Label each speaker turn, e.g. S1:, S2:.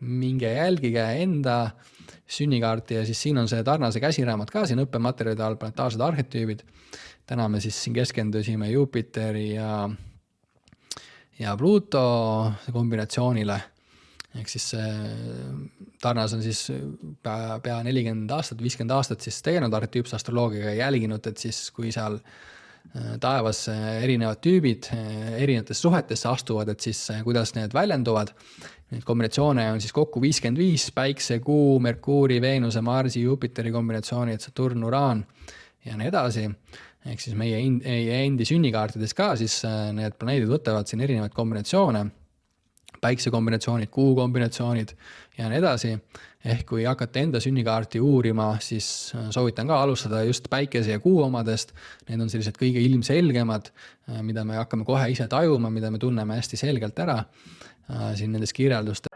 S1: minge jälgige enda sünnikaarti ja siis siin on see Tarnase käsiraamat ka siin õppematerjalide all, planetaarsed arhetüübid. Täna me siis siin keskendusime Jupiteri ja Pluto kombinatsioonile. Ehk siis Tarnas on siis pea 40 aastat, 50 aastat siis tegelenud arhetüüpse astroloogiaga ja jälginud, et siis kui seal taevas erinevad tüübid erinevatesse suhetesse astuvad, et siis kuidas need väljenduvad. Neid kombinatsioone on siis kokku 55, Päikse, Kuu, Merkuuri, Veenuse, Marsi, Jupiteri kombinatsioonid, Saturn, Uraan ja nii edasi. Ehk siis meie endi sünnikaartides ka siis need planeedid võtavad siin erinevaid kombinatsioone, Päikse kombinatsioonid, Kuu kombinatsioonid ja nii edasi. Ehk kui hakata enda sünnikaarti uurima, siis soovitan ka alustada just Päikese ja Kuu omadest. Need on sellised kõige ilmselgemad, mida me hakkame kohe ise tajuma, mida me tunneme hästi selgelt ära siin nendes kirjeldustes.